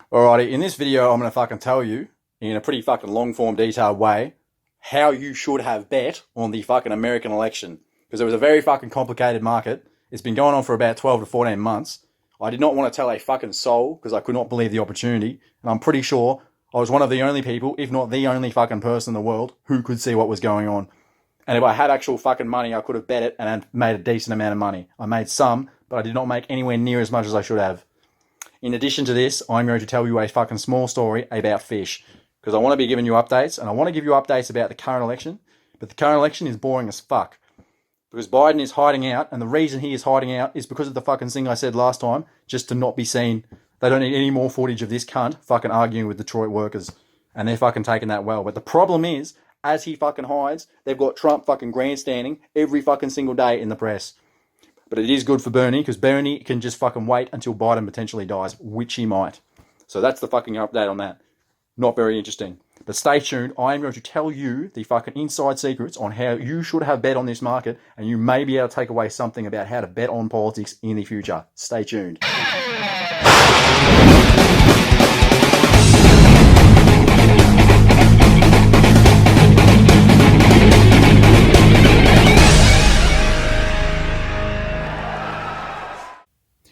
Alrighty, in this video, I'm going to fucking tell you in a pretty fucking long form, detailed way how you should have bet on the fucking American election. Because it was a very fucking complicated market. It's been going on for about 12 to 14 months. I did not want to tell a fucking soul because I could not believe the opportunity. And I'm pretty sure I was one of the only people, if not the only fucking person in the world, who could see what was going on. And if I had actual fucking money, I could have bet it and made a decent amount of money. I made some, but I did not make anywhere near as much as I should have. In addition to this, I'm going to tell you a fucking small story about fish. Because I want to be giving you updates, and I want to give you updates about the current election. But the current election is boring as fuck. Because Biden is hiding out, and the reason he is hiding out is because of the fucking thing I said last time, just to not be seen. They don't need any more footage of this cunt fucking arguing with Detroit workers. And they're fucking taking that well. But the problem is, as he fucking hides, they've got Trump fucking grandstanding every fucking single day in the press. But it is good for Bernie, because Bernie can just fucking wait until Biden potentially dies, which he might. So that's the fucking update on that. Not very interesting. But stay tuned. I am going to tell you the fucking inside secrets on how you should have bet on this market, and you may be able to take away something about how to bet on politics in the future. Stay tuned.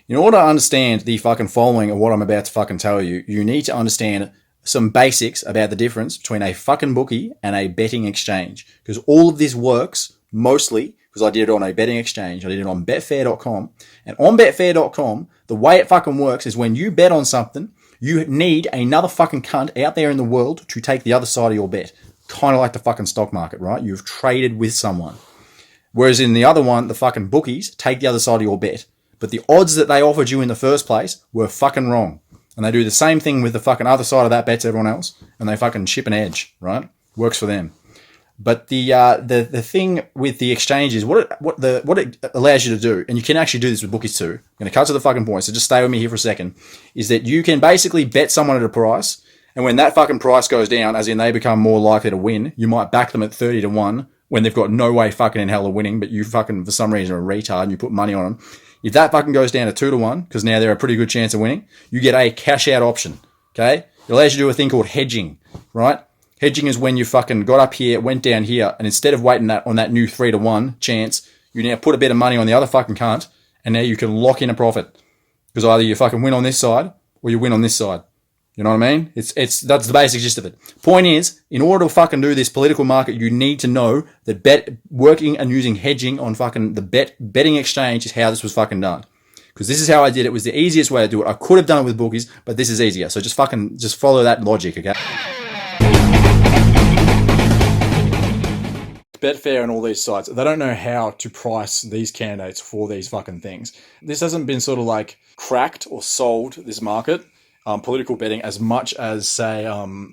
In order to understand the fucking following of what I'm about to fucking tell you, you need to understand some basics about the difference between a fucking bookie and a betting exchange. Because all of this works mostly because I did it on a betting exchange. I did it on betfair.com. And on betfair.com, the way it fucking works is when you bet on something, you need another fucking cunt out there in the world to take the other side of your bet. Kind of like the fucking stock market, right? You've traded with someone. Whereas in the other one, the fucking bookies take the other side of your bet. But the odds that they offered you in the first place were fucking wrong. And they do the same thing with the fucking other side of that bet to everyone else. And they fucking chip an edge, right? Works for them. But the thing with the exchange is what it allows you to do, and you can actually do this with bookies too. I'm going to cut to the fucking point, so just stay with me here for a second, is that you can basically bet someone at a price, and when that fucking price goes down, as in they become more likely to win, you might back them at 30 to 1 when they've got no way fucking in hell of winning, but you fucking, for some reason, are a retard and you put money on them. If that fucking goes down to 2 to 1, because now they're a pretty good chance of winning, you get a cash out option. Okay? It allows you to do a thing called hedging, right? Hedging is when you fucking got up here, went down here, and instead of waiting on that new 3 to 1 chance, you now put a bit of money on the other fucking cunt, and now you can lock in a profit. Because either you fucking win on this side, or you win on this side. You know what I mean? That's the basic gist of it. Point is, in order to fucking do this political market, you need to know that working and using hedging on fucking the betting exchange is how this was fucking done. Because this is how I did it. It was the easiest way to do it. I could have done it with bookies, but this is easier. So just follow that logic, okay? Betfair and all these sites, they don't know how to price these candidates for these fucking things. This hasn't been sort of like cracked or solved, this market. Political betting as much as, say,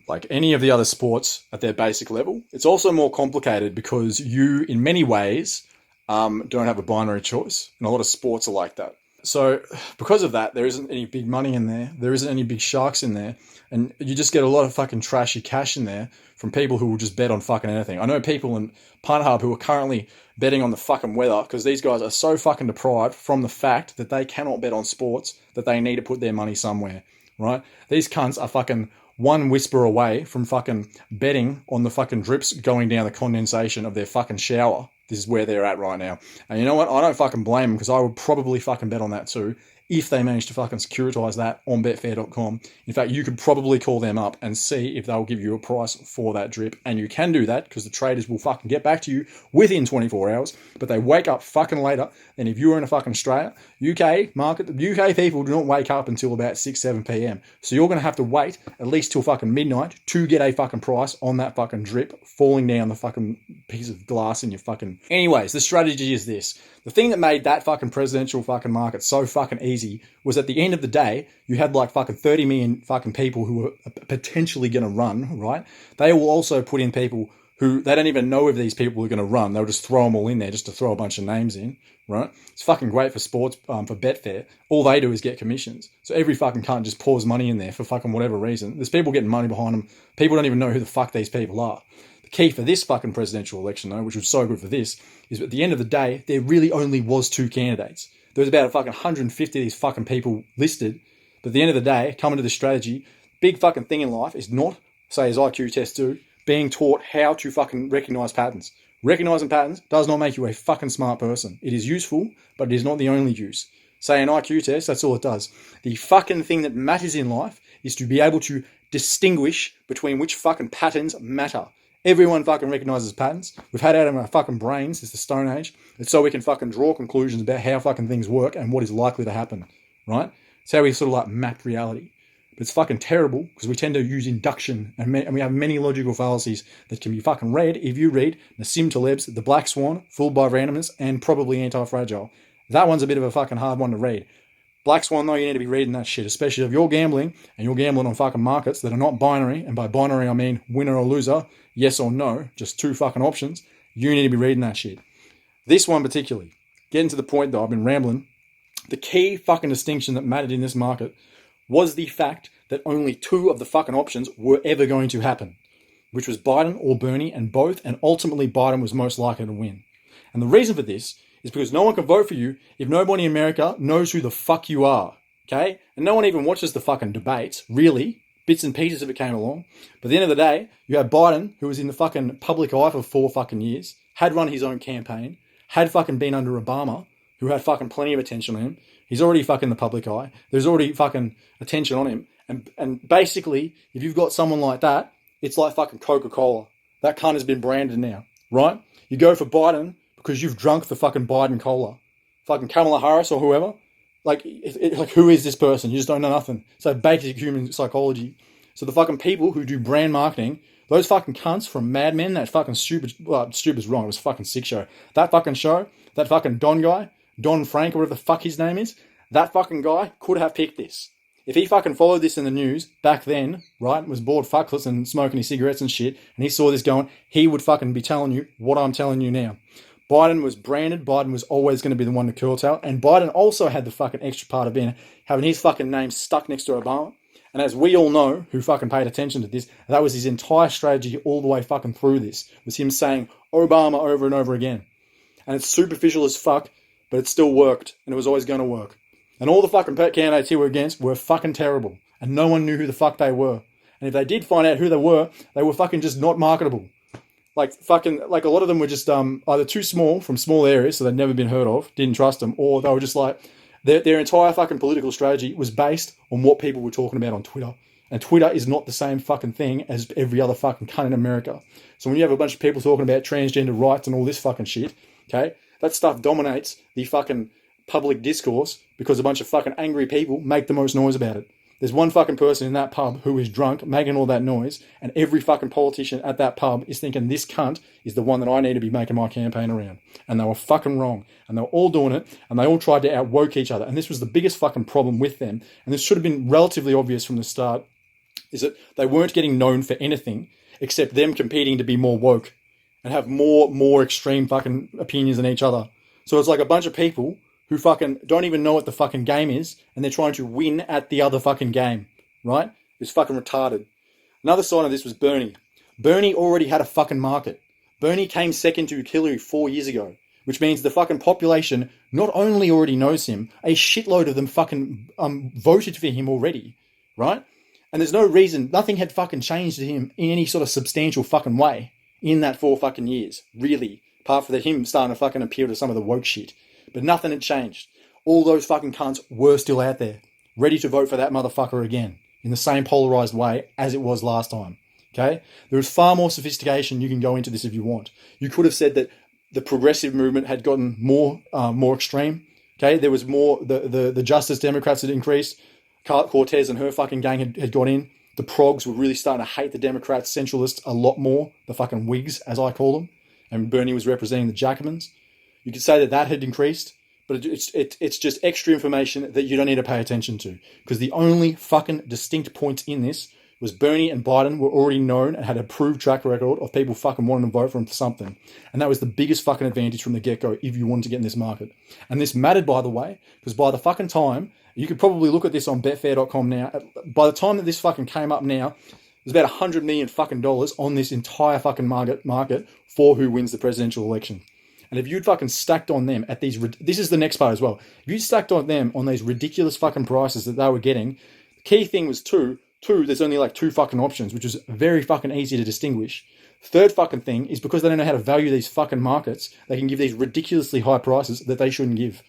like any of the other sports at their basic level. It's also more complicated because you, in many ways, don't have a binary choice. And a lot of sports are like that. So because of that, there isn't any big money in there. There isn't any big sharks in there. And you just get a lot of fucking trashy cash in there from people who will just bet on fucking anything. I know people in Punhub who are currently betting on the fucking weather because these guys are so fucking deprived from the fact that they cannot bet on sports that they need to put their money somewhere. Right? These cunts are fucking one whisper away from fucking betting on the fucking drips going down the condensation of their fucking shower. This is where they're at right now. And you know what? I don't fucking blame them because I would probably fucking bet on that too if they managed to fucking securitize that on betfair.com. In fact, you could probably call them up and see if they'll give you a price for that drip. And you can do that because the traders will fucking get back to you within 24 hours. But they wake up fucking later than if you were in a fucking Australia. UK market, UK people do not wake up until about 6, 7 p.m. So you're going to have to wait at least till fucking midnight to get a fucking price on that fucking drip falling down the fucking piece of glass in your fucking... Anyways, the strategy is this. The thing that made that fucking presidential fucking market so fucking easy was at the end of the day, you had like fucking 30 million fucking people who were potentially going to run, right? They will also put in people who, they don't even know if these people are going to run. They'll just throw them all in there just to throw a bunch of names in, right? It's fucking great for sports, for Betfair. All they do is get commissions. So every fucking cunt just pours money in there for fucking whatever reason. There's people getting money behind them. People don't even know who the fuck these people are. The key for this fucking presidential election, though, which was so good for this, is at the end of the day, there really only was 2 candidates. There was about a fucking 150 of these fucking people listed, But at the end of the day, coming to this strategy, big fucking thing in life is not, say as IQ tests do, being taught how to fucking recognize patterns. Recognizing patterns does not make you a fucking smart person. It is useful, but it is not the only use. Say an IQ test, that's all it does. The fucking thing that matters in life is to be able to distinguish between which fucking patterns matter. Everyone fucking recognizes patterns. We've had it out of our fucking brains since the Stone Age. It's so we can fucking draw conclusions about how fucking things work and what is likely to happen, right? It's how we sort of like map reality. But it's fucking terrible because we tend to use induction and we have many logical fallacies that can be fucking read if you read Nassim Taleb's The Black Swan, Fooled by Randomness, and probably Anti-Fragile. That one's a bit of a fucking hard one to read. Black Swan, though, you need to be reading that shit, especially if you're gambling and you're gambling on fucking markets that are not binary, and by binary I mean winner or loser, yes or no, just two fucking options. You need to be reading that shit. This one particularly, getting to the point though, I've been rambling. The key fucking distinction that mattered in this market was the fact that only two of the fucking options were ever going to happen, which was Biden or Bernie, and both, and ultimately Biden was most likely to win. And the reason for this is because no one can vote for you if nobody in America knows who the fuck you are, okay? And no one even watches the fucking debates, really. Bits and pieces of it came along. But at the end of the day, you had Biden, who was in the fucking public eye for 4 fucking years, had run his own campaign, had fucking been under Obama, who had fucking plenty of attention on him. He's already fucking the public eye. There's already fucking attention on him. And basically, if you've got someone like that, it's like fucking Coca-Cola. That cunt has been branded now, right? You go for Biden because you've drunk the fucking Biden cola. Fucking Kamala Harris or whoever. Like who is this person? You just don't know nothing. So basic human psychology. So the fucking people who do brand marketing, those fucking cunts from Mad Men, that fucking stupid's wrong. It was a fucking sick show. That fucking show, that fucking Don guy, Don Frank or whatever the fuck his name is, that fucking guy could have picked this. If he fucking followed this in the news back then, right, was bored fuckless and smoking his cigarettes and shit, and he saw this going, he would fucking be telling you what I'm telling you now. Biden was branded. Biden was always going to be the one to curtail. And Biden also had the fucking extra part of having his fucking name stuck next to Obama. And as we all know, who fucking paid attention to this, that was his entire strategy all the way fucking through this, was him saying Obama over and over again. And it's superficial as fuck, but it still worked. And it was always going to work. And all the fucking candidates he were against were fucking terrible. And no one knew who the fuck they were. And if they did find out who they were fucking just not marketable. Like a lot of them were just either too small from small areas, so they'd never been heard of, didn't trust them, or they were just like, their entire fucking political strategy was based on what people were talking about on Twitter. And Twitter is not the same fucking thing as every other fucking cunt in America. So when you have a bunch of people talking about transgender rights and all this fucking shit, okay, that stuff dominates the fucking public discourse because a bunch of fucking angry people make the most noise about it. There's one fucking person in that pub who is drunk, making all that noise, and every fucking politician at that pub is thinking this cunt is the one that I need to be making my campaign around. And they were fucking wrong. And they were all doing it, and they all tried to out-woke each other. And this was the biggest fucking problem with them. And this should have been relatively obvious from the start, is that they weren't getting known for anything except them competing to be more woke and have more extreme fucking opinions than each other. So it's like a bunch of people who fucking don't even know what the fucking game is, and they're trying to win at the other fucking game, right? It's fucking retarded. Another sign of this was Bernie. Bernie already had a fucking market. Bernie came second to Hillary 4 years ago, which means the fucking population not only already knows him, a shitload of them fucking voted for him already, right? And there's no reason, nothing had fucking changed to him in any sort of substantial fucking way in that 4 fucking years, really, apart from him starting to fucking appeal to some of the woke shit. But nothing had changed. All those fucking cunts were still out there, ready to vote for that motherfucker again, in the same polarized way as it was last time. Okay? There is far more sophistication you can go into this if you want. You could have said that the progressive movement had gotten more extreme. Okay? There was more, the Justice Democrats had increased. Cortez and her fucking gang had got in. The progs were really starting to hate the Democrats, centralists, a lot more. The fucking Whigs, as I call them. And Bernie was representing the Jacobins. You could say that had increased, but it's just extra information that you don't need to pay attention to. Because the only fucking distinct points in this was Bernie and Biden were already known and had a proved track record of people fucking wanting to vote for them for something. And that was the biggest fucking advantage from the get-go if you wanted to get in this market. And this mattered, by the way, because by the fucking time, you could probably look at this on betfair.com now, by the time that this fucking came up now, there's about $100 million fucking dollars on this entire fucking market for who wins the presidential election. And if you'd fucking stacked on them at these, this is the next part as well. If you stacked on them on these ridiculous fucking prices that they were getting, the key thing was two, there's only like two fucking options, which is very fucking easy to distinguish. Third fucking thing is because they don't know how to value these fucking markets, they can give these ridiculously high prices that they shouldn't give.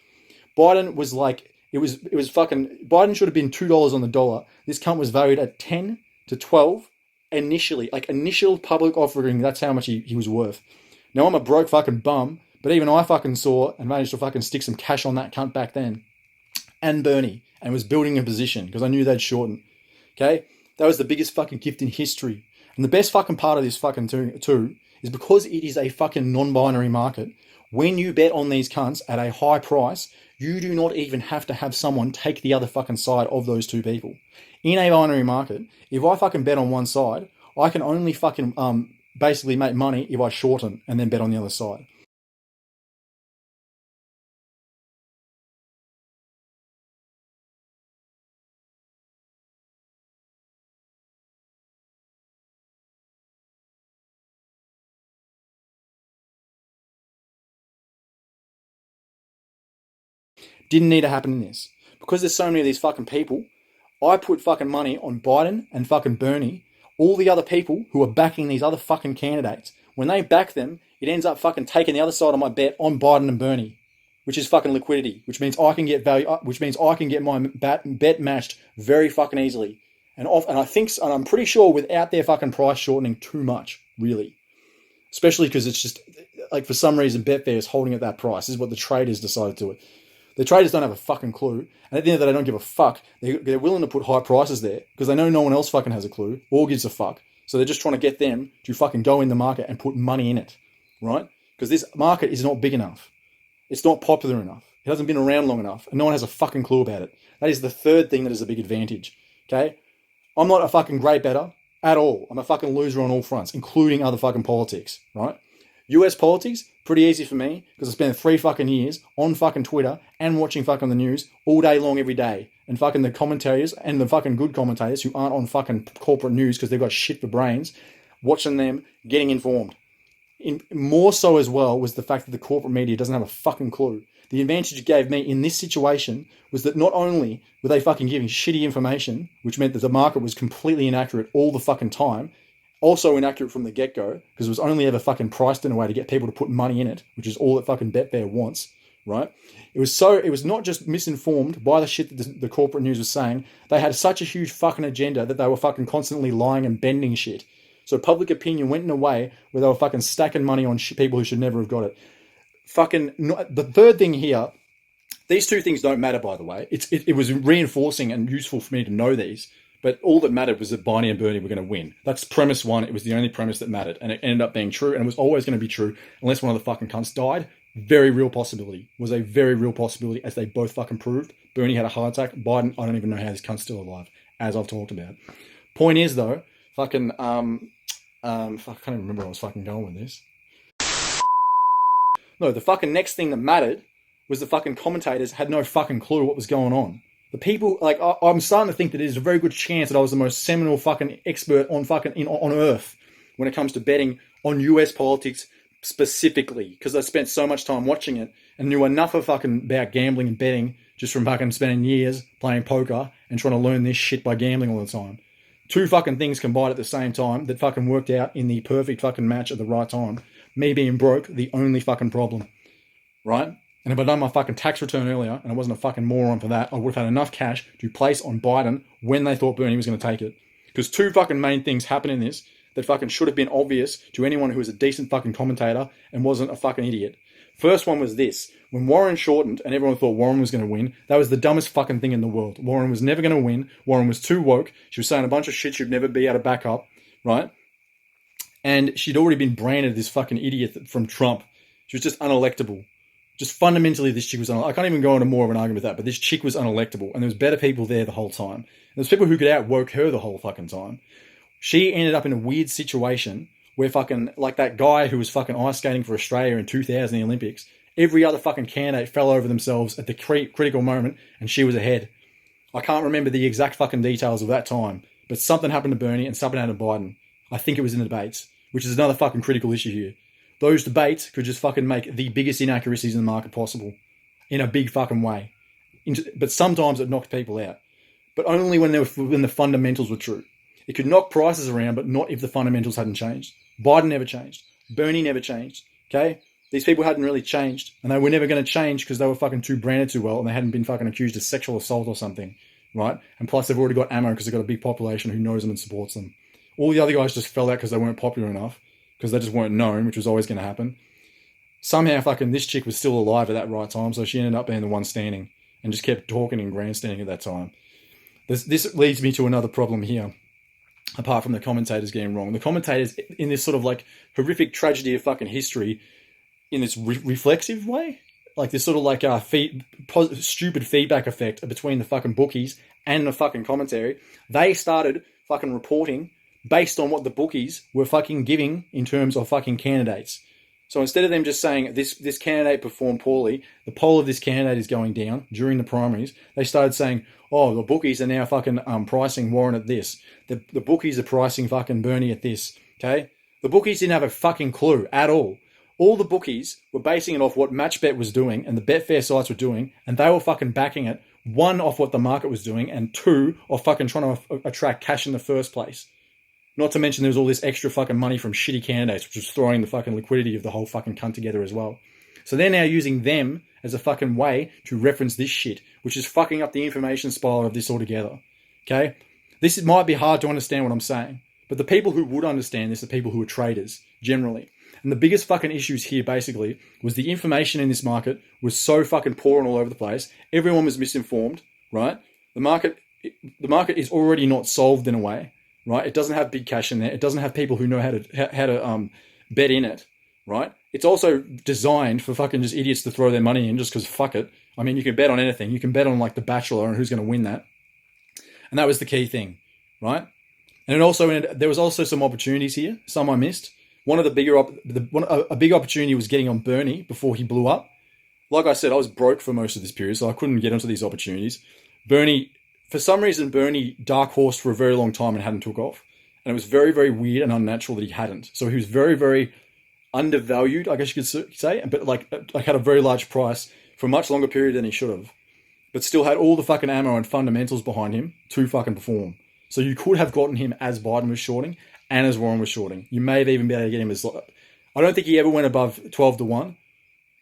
Biden was like, it was fucking, Biden should have been $2 on the dollar. This cunt was valued at 10 to 12 initially, like initial public offering, that's how much he was worth. Now I'm a broke fucking bum, but even I fucking saw and managed to fucking stick some cash on that cunt back then. And Bernie, and was building a position because I knew they'd shorten. Okay? That was the biggest fucking gift in history. And the best fucking part of this fucking too is because it is a fucking non-binary market, when you bet on these cunts at a high price, you do not even have to have someone take the other fucking side of those two people. In a binary market, if I fucking bet on one side, I can only fucking basically make money if I shorten and then bet on the other side. Didn't need to happen in this. Because there's so many of these fucking people, I put fucking money on Biden and fucking Bernie, all the other people who are backing these other fucking candidates. When they back them, it ends up fucking taking the other side of my bet on Biden and Bernie, which is fucking liquidity, which means I can get value, which means I can get my bet matched very fucking easily. And I'm pretty sure without their fucking price shortening too much, really. Especially because it's just, like, for some reason, Betfair is holding at that price. This is what the traders decided to do. The traders don't have a fucking clue. And at the end of the day, they don't give a fuck. They're willing to put high prices there because they know no one else fucking has a clue or gives a fuck. So they're just trying to get them to fucking go in the market and put money in it, right? Because this market is not big enough. It's not popular enough. It hasn't been around long enough. And no one has a fucking clue about it. That is the third thing that is a big advantage, okay? I'm not a fucking great bettor at all. I'm a fucking loser on all fronts, including other fucking politics, right? US politics, pretty easy for me because I spent 3 fucking years on fucking Twitter and watching fucking the news all day long every day. And fucking the commentators and the fucking good commentators who aren't on fucking corporate news because they've got shit for brains, watching them, getting informed. More so as well was the fact that the corporate media doesn't have a fucking clue. The advantage it gave me in this situation was that not only were they fucking giving shitty information, which meant that the market was completely inaccurate all the fucking time, also inaccurate from the get-go, because it was only ever fucking priced in a way to get people to put money in it, which is all that fucking Betfair wants, right? It was not just misinformed by the shit that the corporate news was saying. They had such a huge fucking agenda that they were fucking constantly lying and bending shit. So public opinion went in a way where they were fucking stacking money on people who should never have got it. The third thing here, these two things don't matter, by the way. It was reinforcing and useful for me to know these. But all that mattered was that Barney and Bernie were going to win. That's premise one. It was the only premise that mattered. And it ended up being true. And it was always going to be true unless one of the fucking cunts died. Very real possibility. Was a very real possibility, as they both fucking proved. Bernie had a heart attack. Biden, I don't even know how this cunt's still alive, as I've talked about. Point is, though, I can't even remember where I was fucking going with this. No, the fucking next thing that mattered was the fucking commentators had no fucking clue what was going on. The people, like, I'm starting to think that there's a very good chance that I was the most seminal fucking expert on Earth when it comes to betting on US politics specifically, because I spent so much time watching it and knew enough of fucking about gambling and betting just from fucking spending years playing poker and trying to learn this shit by gambling all the time. Two fucking things combined at the same time that fucking worked out in the perfect fucking match at the right time. Me being broke, the only fucking problem, right? And if I'd done my fucking tax return earlier and I wasn't a fucking moron for that, I would have had enough cash to place on Biden when they thought Bernie was going to take it. Because two fucking main things happen in this that fucking should have been obvious to anyone who was a decent fucking commentator and wasn't a fucking idiot. First one was this. When Warren shortened and everyone thought Warren was going to win, that was the dumbest fucking thing in the world. Warren was never going to win. Warren was too woke. She was saying a bunch of shit she'd never be able to back up, right? And she'd already been branded this fucking idiot from Trump. She was just unelectable. Just fundamentally, this chick was unelectable. I can't even go into more of an argument with that, but this chick was unelectable. And there was better people there the whole time. And there's people who could outwoke her the whole fucking time. She ended up in a weird situation where fucking, like that guy who was fucking ice skating for Australia in 2000 in the Olympics, every other fucking candidate fell over themselves at the critical moment and she was ahead. I can't remember the exact fucking details of that time, but something happened to Bernie and something happened to Biden. I think it was in the debates, which is another fucking critical issue here. those debates could just fucking make the biggest inaccuracies in the market possible in a big fucking way. But sometimes it knocked people out. But only when the fundamentals were true. It could knock prices around, but not if the fundamentals hadn't changed. Biden never changed. Bernie never changed. Okay? These people hadn't really changed. And they were never going to change because they were fucking too branded too well and they hadn't been fucking accused of sexual assault or something. Right? And plus they've already got ammo because they've got a big population who knows them and supports them. All the other guys just fell out because they weren't popular enough. Because they just weren't known, which was always going to happen. Somehow fucking this chick was still alive at that right time, so she ended up being the one standing and just kept talking and grandstanding at that time. This leads me to another problem here, apart from the commentators getting wrong. The commentators, in this sort of like horrific tragedy of fucking history, in this reflexive way, like this sort of like stupid feedback effect between the fucking bookies and the fucking commentary, they started fucking reporting based on what the bookies were fucking giving in terms of fucking candidates. So instead of them just saying this candidate performed poorly, the poll of this candidate is going down during the primaries, they started saying, oh, the bookies are now fucking pricing Warren at this. The bookies are pricing fucking Bernie at this. Okay? The bookies didn't have a fucking clue at all. All the bookies were basing it off what MatchBet was doing and the Betfair sites were doing, and they were fucking backing it, one, off what the market was doing, and two, off fucking trying to attract cash in the first place. Not to mention there was all this extra fucking money from shitty candidates, which was throwing the fucking liquidity of the whole fucking cunt together as well. So they're now using them as a fucking way to reference this shit, which is fucking up the information spiral of this altogether. Okay? This might be hard to understand what I'm saying, but the people who would understand this are people who are traders, generally. And the biggest fucking issues here, basically, was the information in this market was so fucking poor and all over the place. Everyone was misinformed, right? The market is already not solved in a way. Right, it doesn't have big cash in there. It doesn't have people who know how to bet in it. Right, it's also designed for fucking just idiots to throw their money in just because fuck it. I mean, you can bet on anything. You can bet on like The Bachelor and who's going to win that. And that was the key thing, right? And there was also some opportunities here. Some I missed. One of the a big opportunity was getting on Bernie before he blew up. Like I said, I was broke for most of this period, so I couldn't get onto these opportunities. For some reason, Bernie dark horsed for a very long time and hadn't took off. And it was very, very weird and unnatural that he hadn't. So he was very, very undervalued, I guess you could say, but like had a very large price for a much longer period than he should have. But still had all the fucking ammo and fundamentals behind him to fucking perform. So you could have gotten him as Biden was shorting and as Warren was shorting. You may have even been able to get him as... I don't think he ever went above 12-1,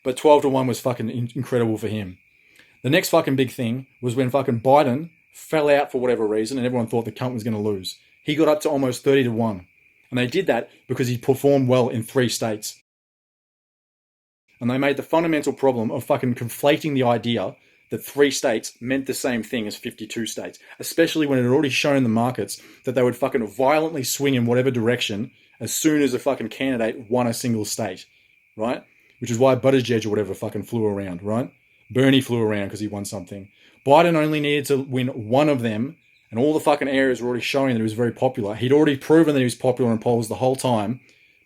but 12-1 was fucking incredible for him. The next fucking big thing was when fucking Biden fell out for whatever reason and everyone thought the cunt was going to lose. He got up to almost 30-1. And they did that because he performed well in 3 states. And they made the fundamental problem of fucking conflating the idea that 3 states meant the same thing as 52 states, especially when it had already shown the markets that they would fucking violently swing in whatever direction as soon as a fucking candidate won a single state, right? Which is why Buttigieg or whatever fucking flew around, right? Bernie flew around because he won something. Biden only needed to win one of them, and all the fucking areas were already showing that he was very popular. He'd already proven that he was popular in polls the whole time,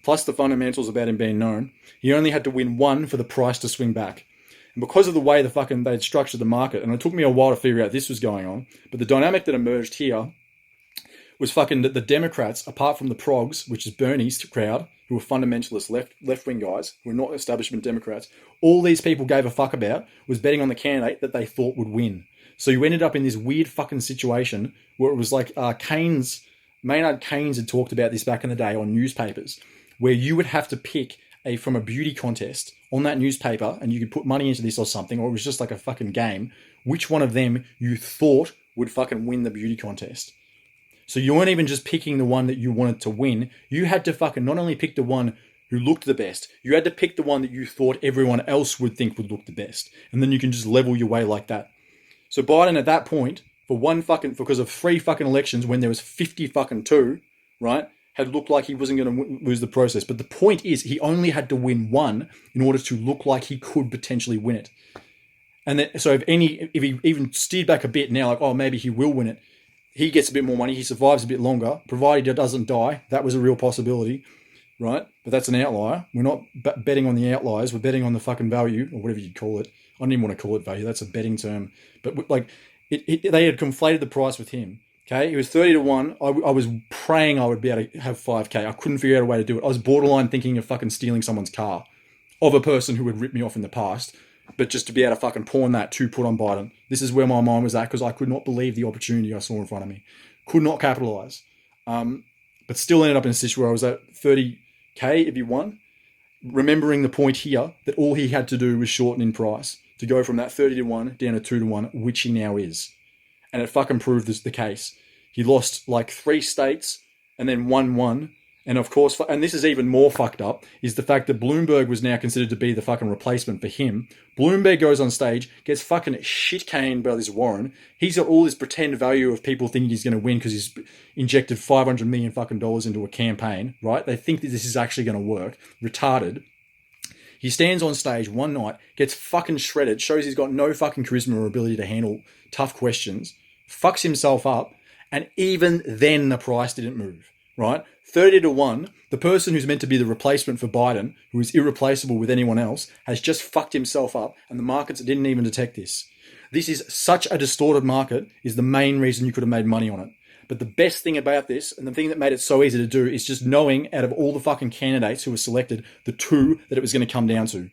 plus the fundamentals about him being known. He only had to win one for the price to swing back. And because of the way they'd structured the market, and it took me a while to figure out this was going on, but the dynamic that emerged here was fucking the Democrats, apart from the progs, which is Bernie's crowd, who were fundamentalist left-wing guys, who were not establishment Democrats, all these people gave a fuck about was betting on the candidate that they thought would win. So you ended up in this weird fucking situation where it was like Keynes, Maynard Keynes had talked about this back in the day on newspapers, where you would have to pick from a beauty contest on that newspaper, and you could put money into this or something, or it was just like a fucking game, which one of them you thought would fucking win the beauty contest. So you weren't even just picking the one that you wanted to win. You had to fucking not only pick the one who looked the best, you had to pick the one that you thought everyone else would think would look the best. And then you can just level your way like that. So Biden at that point, because of 3 fucking elections when there was 50 fucking 2, right, had looked like he wasn't going to lose the process. But the point is he only had to win one in order to look like he could potentially win it. And then, so if he even steered back a bit now, like, oh, maybe he will win it, he gets a bit more money, he survives a bit longer, provided he doesn't die. That was a real possibility, right? But that's an outlier. We're not betting on the outliers. We're betting on the fucking value, or whatever you'd call it. I don't even want to call it value. That's a betting term. But like, they had conflated the price with him. Okay, it was 30 to 1. I was praying I would be able to have 5K. I couldn't figure out a way to do it. I was borderline thinking of fucking stealing someone's car of a person who had ripped me off in the past, but just to be able to fucking pawn that to put on Biden. This is where my mind was at because I could not believe the opportunity I saw in front of me. Could not capitalize. But still ended up in a situation where I was at 30K if he won. Remembering the point here that all he had to do was shorten in price to go from that 30 to 1 down to 2 to 1, which he now is. And it fucking proved this the case. He lost like 3 states and then won 1. And of course, and this is even more fucked up, is the fact that Bloomberg was now considered to be the fucking replacement for him. Bloomberg goes on stage, gets fucking shit caned by this Warren. He's got all this pretend value of people thinking he's going to win because he's injected $500 million fucking dollars into a campaign, right? They think that this is actually going to work. Retarded. He stands on stage one night, gets fucking shredded, shows he's got no fucking charisma or ability to handle tough questions, fucks himself up, and even then the price didn't move, right? 30 to 1, the person who's meant to be the replacement for Biden, who is irreplaceable with anyone else, has just fucked himself up, and the markets didn't even detect this. This is such a distorted market, is the main reason you could have made money on it. But the best thing about this, and the thing that made it so easy to do, is just knowing out of all the fucking candidates who were selected, the 2 that it was going to come down to.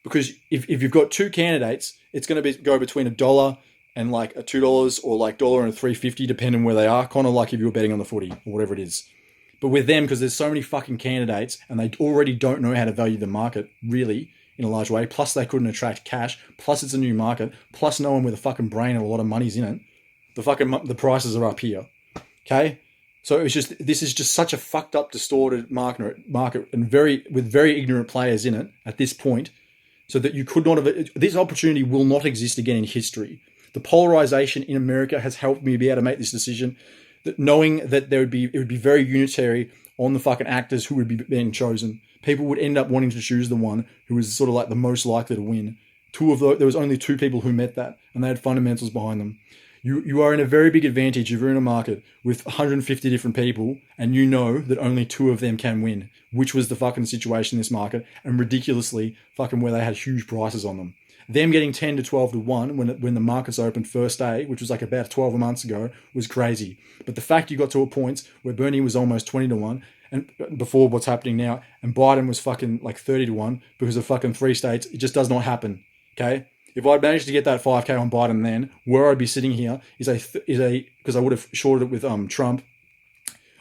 Because if you've got 2 candidates, it's going to go between $1 and like a $2 or like $1 and $3.50, depending where they are. Kind of like if you were betting on the footy or whatever it is. But with them, because there's so many fucking candidates and they already don't know how to value the market, really, in a large way, plus they couldn't attract cash, plus it's a new market, plus no one with a fucking brain and a lot of money's in it, the prices are up here. Okay? So it's just, this is just such a fucked up, distorted market and with very ignorant players in it at this point, so that you could not have, this opportunity will not exist again in history. The polarization in America has helped me be able to make this decision, that knowing that it would be very unitary on the fucking actors who would be being chosen. People would end up wanting to choose the one who was sort of like the most likely to win. There was only 2 people who met that, and they had fundamentals behind them. You are in a very big advantage if you're in a market with 150 different people and you know that only 2 of them can win, which was the fucking situation in this market, and ridiculously fucking where they had huge prices on them. Them getting 10 to 12 to 1 when the markets opened first day, which was like about 12 months ago, was crazy. But the fact you got to a point where Bernie was almost 20 to 1, and before what's happening now, and Biden was fucking like 30 to 1 because of fucking 3 states, it just does not happen. Okay? If I'd managed to get that 5K on Biden then, where I'd be sitting here is because I would have shorted it with Trump,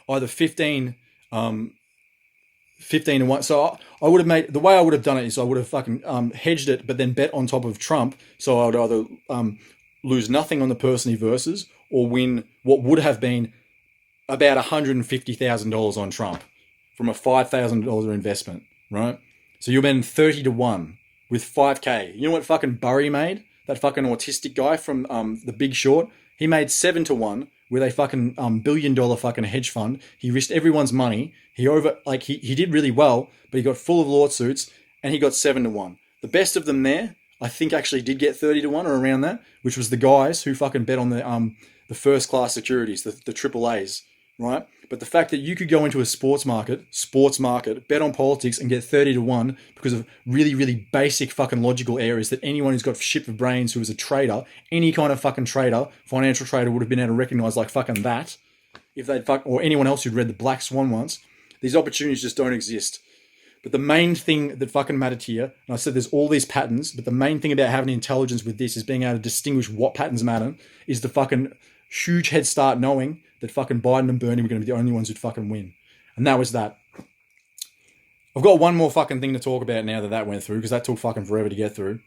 either 15 to 1. So I would have made, the way I would have done it is I would have fucking hedged it, but then bet on top of Trump. So I would either lose nothing on the person he versus or win what would have been about $150,000 on Trump from a $5,000 investment, right? So you'll bet 30 to 1 with 5K. You know what fucking Burry made? That fucking autistic guy from The Big Short? He made 7 to 1 with a fucking $1 billion fucking hedge fund. He risked everyone's money. He did really well, but he got full of lawsuits and he got 7 to 1. The best of them there, I think, actually did get 30 to 1 or around that, which was the guys who fucking bet on the first class securities, the triple A's, right? But the fact that you could go into a sports market, bet on politics and get 30 to 1 because of really, really basic fucking logical areas that anyone who's got shit for brains who is a trader, any kind of fucking trader, financial trader, would have been able to recognize like fucking that, if they'd or anyone else who'd read The Black Swan once. These opportunities just don't exist. But the main thing that fucking mattered here, and I said there's all these patterns, but the main thing about having intelligence with this is being able to distinguish what patterns matter, is the fucking huge head start knowing that fucking Biden and Bernie were going to be the only ones who'd fucking win. And that was that. I've got one more fucking thing to talk about now that went through, because that took fucking forever to get through.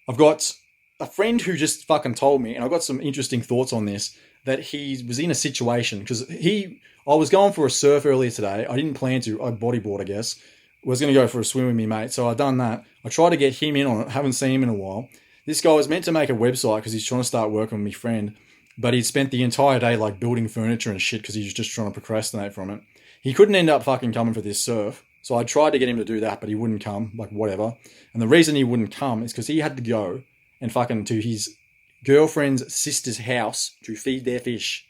I've got a friend who just fucking told me, and I've got some interesting thoughts on this, that he was in a situation, because I was going for a surf earlier today. I didn't plan to. I bodyboard, I guess. I was going to go for a swim with me, mate. So I done that. I tried to get him in on it. Haven't seen him in a while. This guy was meant to make a website because he's trying to start working with my friend, but he'd spent the entire day like building furniture and shit because he was just trying to procrastinate from it. He couldn't end up fucking coming for this surf. So I tried to get him to do that, but he wouldn't come, like whatever. And the reason he wouldn't come is because he had to go and fucking to his girlfriend's sister's house to feed their fish.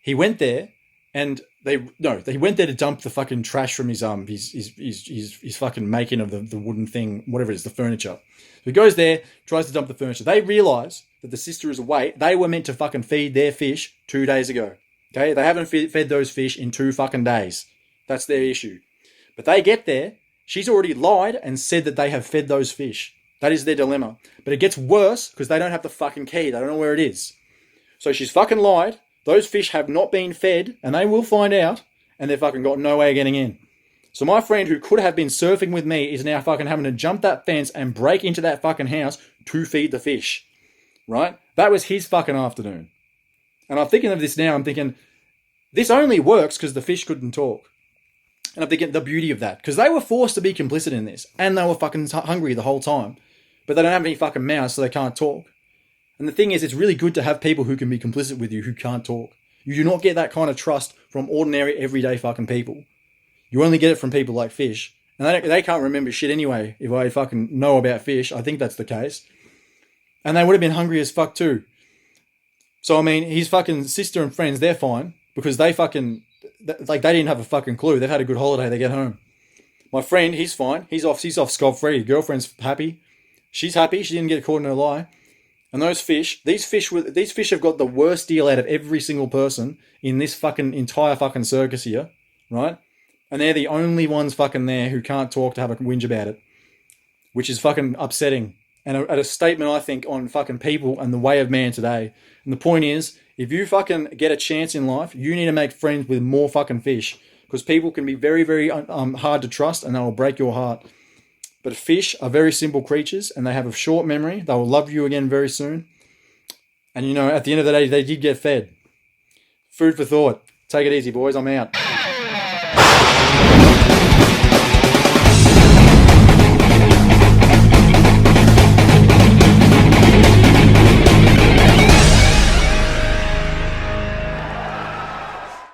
He went there And they went there to dump the fucking trash from his fucking making of the wooden thing, whatever it is, the furniture. So he goes there, tries to dump the furniture. They realise that the sister is away. They were meant to fucking feed their fish 2 days ago. Okay, they haven't fed those fish in 2 fucking days. That's their issue. But they get there. She's already lied and said that they have fed those fish. That is their dilemma. But it gets worse because they don't have the fucking key. They don't know where it is. So she's fucking lied. Those fish have not been fed, and they will find out, and they've fucking got no way of getting in. So my friend who could have been surfing with me is now fucking having to jump that fence and break into that fucking house to feed the fish. Right? That was his fucking afternoon. And I'm thinking of this now, I'm thinking, this only works because the fish couldn't talk. And I'm thinking the beauty of that. Because they were forced to be complicit in this. And they were fucking hungry the whole time. But they don't have any fucking mouths, so they can't talk. And the thing is, it's really good to have people who can be complicit with you who can't talk. You do not get that kind of trust from ordinary, everyday fucking people. You only get it from people like fish. And they can't remember shit anyway. If I fucking know about fish, I think that's the case. And they would have been hungry as fuck too. So, I mean, his fucking sister and friends, they're fine. Because they fucking, like, they didn't have a fucking clue. They've had a good holiday. They get home. My friend, he's fine. He's off scot-free. His girlfriend's happy. She's happy. She didn't get caught in a lie. And those fish, these fish have got the worst deal out of every single person in this fucking entire fucking circus here, right? And they're the only ones fucking there who can't talk to have a whinge about it, which is fucking upsetting. And a statement, I think, on fucking people and the way of man today. And the point is, if you fucking get a chance in life, you need to make friends with more fucking fish. Because people can be very, very hard to trust and they will break your heart. But fish are very simple creatures and they have a short memory. They will love you again very soon. And, you know, at the end of the day, they did get fed. Food for thought. Take it easy, boys. I'm out.